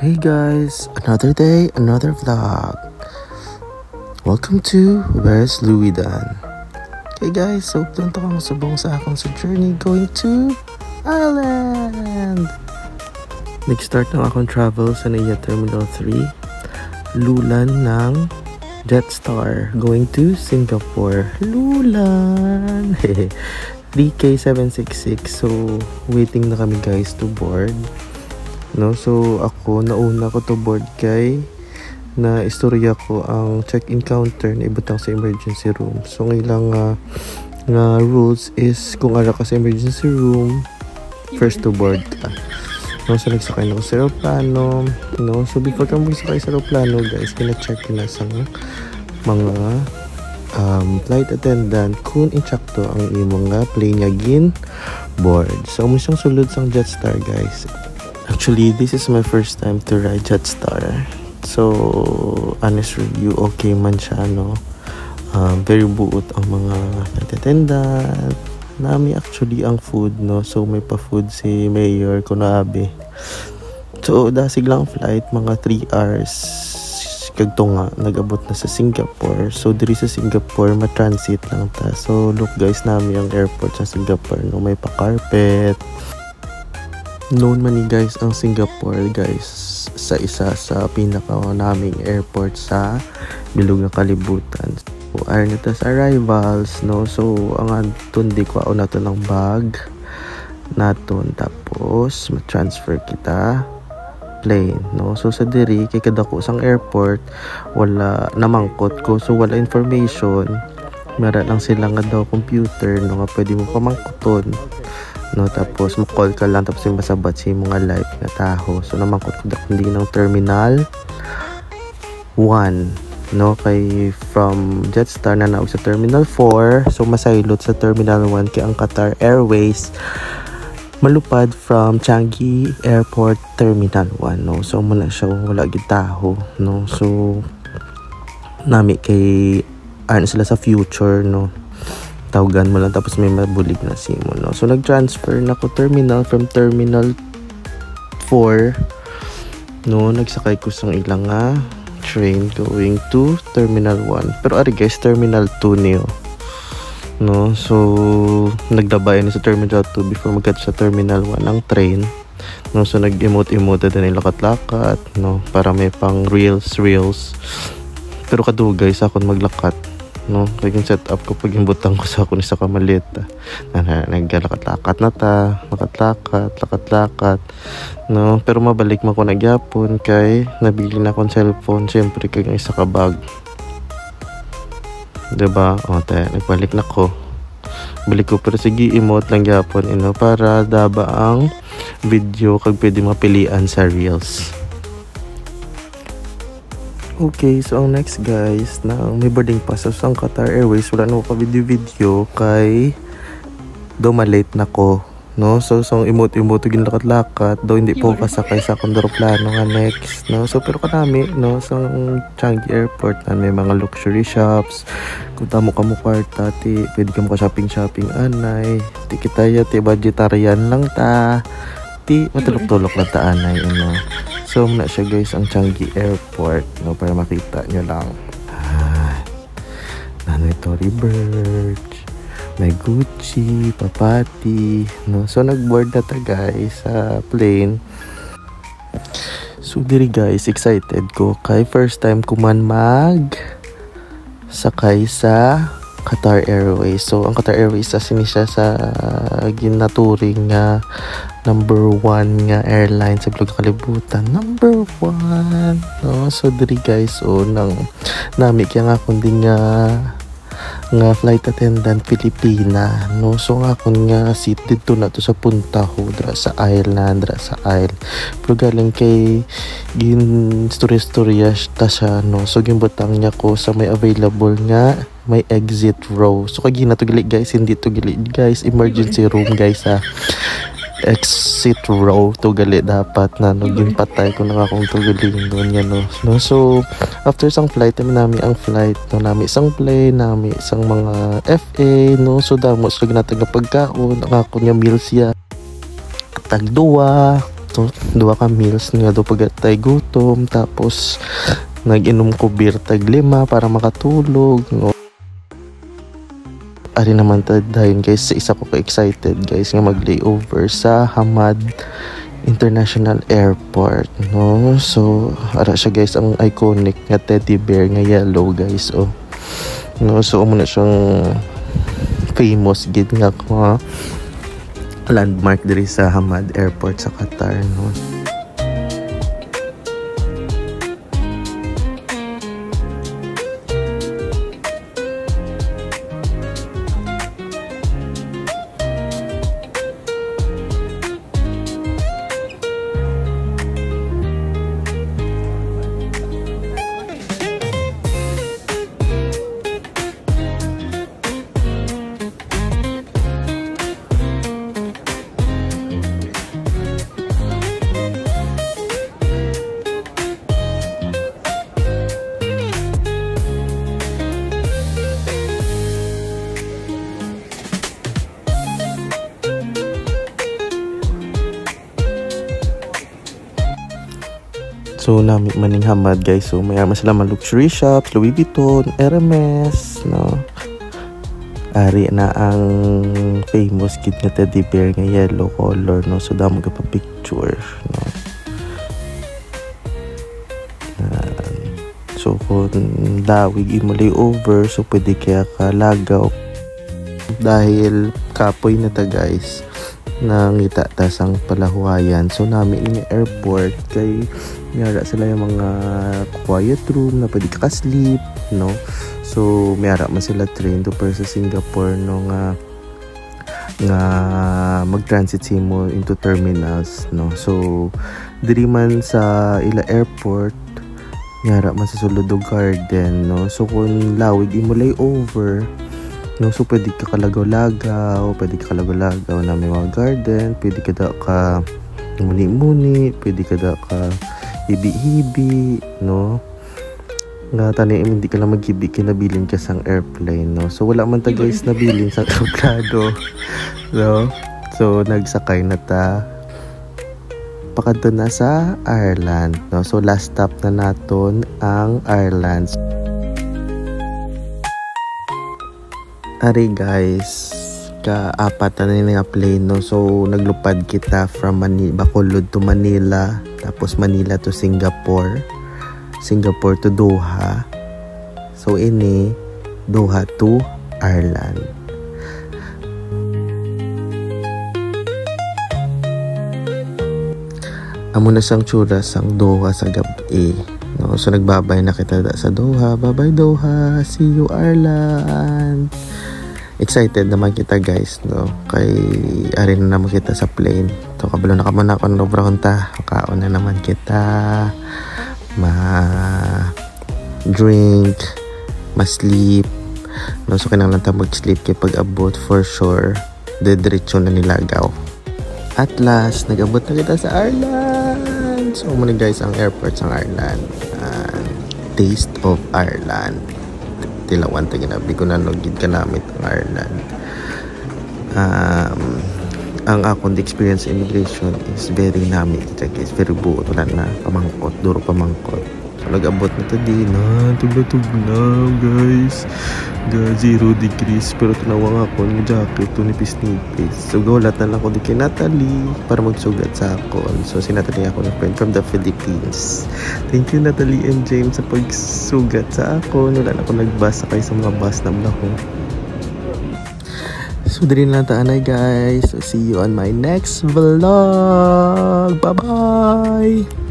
Hey guys, another day, another vlog. Welcome to Where's Louis Dan. Okay guys, so punta kang subong sa akong sa journey going to Ireland. Nag-start ng akong travel sa NAIA Terminal 3. Lulan ng Jetstar going to Singapore. Lulan! 3K766. So, waiting na kami guys to board. No, so ako nauna ko to board kay na istorya ko ang check-in counter na ibutang sa emergency room. So ngayong nga rules is kung ara ka sa emergency room, first to board ka. No, so nagsakay na ako sa aeroplano. No, so before ka magsakay sa aeroplano guys, kina-check na sa mga flight attendant kung insakto ang imong plane nga gin board. So mo siyang sulod sang Jetstar guys. Actually, this is my first time to ride Jetstar. So, honest review, okay man siya, no? Very buot ang mga attendant. Nami actually ang food, no? So, may pa-food si Mayor Kunabe. So, dasig lang flight, mga 3 hours. Kagto nga, nag-abot na sa Singapore. So, diri sa Singapore, ma-transit lang ta. So, look guys, nami ang airport sa Singapore, no? May pa-carpet. Known man ni guys ang Singapore guys sa isa sa pinaka naming airport sa bilog na kalibutan. So ayon na sa arrivals, no, so ang aton di ko na to ng bag naton tapos ma-transfer kita plane, no. So sa diri kay kadako sang airport wala namangkot ko, so wala information, meron lang sila nga daw computer, no, nga pwede mo pamangkoton, no, tapos mo-call ka lang tapos yung masabat si mga live na taho. So namangkot ko hindi ng Terminal 1, no, kay from Jetstar na naog sa Terminal 4, so masaylot sa Terminal 1 kay ang Qatar Airways malupad from Changi Airport Terminal 1, no. So muna siya wala gid taho, no. So nami kay ano sila sa future, no, tawagan mo lang tapos may mabulig na simo, no. So nag-transfer na ko terminal from Terminal 4, no. Nagsakay ko sa ilang train going to Terminal 1, pero ari guys Terminal 2 niyo, no. So nagdabay ni sa Terminal 2 before magkat sa Terminal 1 ang train, no. So nag-emote din lakat-lakat, no, para may pang reels, pero kadu guys ako maglakat, no, kaya yung set up ko pag imbutang ko sa ako ni sa kamalit naglalakat-lakat na ta, lakat-lakat, no, pero mabalik man ko nagyapon kay nabili na akong cellphone, syempre kay isa ka bag, diba, o tayo nagbalik na ko, balik ko, pero sige emote lang yapon, para daba ang video kag pwede mapilian sa reels. Okay, so ang next guys, na may boarding pass sa Qatar Airways, wala na ko video kay daw malate na ko, no. So emote ginlakat-lakat daw hindi po kasakay sa aeroplano nga next, no. So pero kanami, no, sa Changi Airport na may mga luxury shops, kung tamo ka mo kwarta ti pwede ka mo ka shopping anay, ti kitaya ti budgetarian lang ta, ti matulok-tulok lang ta anay, no. So muna siya guys ang Changi Airport, no, para makita nyo lang. May Tory Burch, may Gucci, Papati, no. So nagboard na ta guys sa plane. So diri guys, excited ko kay first time ko man sakay sa Qatar Airways. So ang Qatar Airways siya sa ginaturing nga number 1 nga airline sa bilog kalibutan, number 1, no. So diri guys, nami kaya nga kundi nga flight attendant Pilipina, no. So nga kun nga seat dito na to sa punta ho dra sa aisle, pero galing kay gin storya ta siya, no. So gimbutang niya ko sa may available nga may exit row. So kagi na to gili guys, hindi to gili guys emergency room guys, exit row to gali dapat na, no. Ginpatay ko na akong to galing doon yan, no. So after isang flight nami ang flight, no, nami isang plane, nami isang mga FA, no. So damo sila ginatag na pagkaon ang ako niya meals ya tag 2, So, duha ka meals nga do pagatay gutom, tapos nag-inom ko beer tag 5 para makatulog, no. Ari naman dayon guys, sa isa ko ka-excited guys nga mag-layover sa Hamad International Airport, no. So ara siya guys, ang iconic nga teddy bear nga yellow guys, oh, no. So muna siyang famous gid nga landmark diri sa Hamad Airport sa Qatar, no. So nami maning Hamad guys, so mayaman sila man luxury shops, Louis Vuitton, Hermes, no. Ari na ang famous kid nga teddy bear nga yellow color, no. So damo ka pa picture, no. So kung dawig imo layover, so pwede kaya ka lagaw dahil kapoy na ta guys, nangita tas ang palahuayan. So nami ini airport kay mayara sila yung mga quiet room na pwede ka sleep, no. So mayara man sila train to per sa Singapore, no, nga mag-transit mo into terminals, no. So diri man sa ila airport mayara man sa Suludo Garden, no. So kung lawig imo layover, no, so pwede ka kalagaw-lagaw na may mga garden, pwede ka da ka muni-muni, pwede ka da ka hibi-hibi, no. Nga tani hindi ka lang maghibi, kinabilin ka sang airplane, no. So wala man ta guys nabilin sa aeroplano, no. So nagsakay na ta pakadto na sa Ireland, no. So last stop na naton ang Ireland. Ari guys, ka-apat na nga plane, no. So naglupad kita from Bacolod to Manila, tapos Manila to Singapore, Singapore to Doha. So ini Doha to Ireland. Amo na sang tsura sang Doha sa gabi, no. So nagbabay na kita sa Doha. Bye bye Doha, see you Ireland. Excited naman kita guys, no, kay ari na naman kita sa plane. So kabalo na ka man ako ng ta, kaon na naman kita, ma-drink, ma-sleep, no. So kinahanglan ta mag-sleep kay pag abot for sure diretso na nilagaw. At last nag-abot na kita sa Ireland. So muna guys ang airport sa Ireland, Taste of Ireland. Tilawan ta ginabi ko na nogid ka namit ang Ireland. Ang akong experience immigration is very nami kita guys, very buot, wala na pamangkot, duro pamangkot. So nag-abot na ta din na tugla guys, 0 degrees, pero tinawang ako ng jacket to nipis-nipis. So gawlat na lang ako di kay Natalie para magsugat sa akon. So si Natalie ako na friend from the Philippines. Thank you Natalie and James sa pagsugat sa akon. Wala na ako nagbasa kayo sa mga bus na ako. So dali na taanay guys. So see you on my next vlog. Bye bye.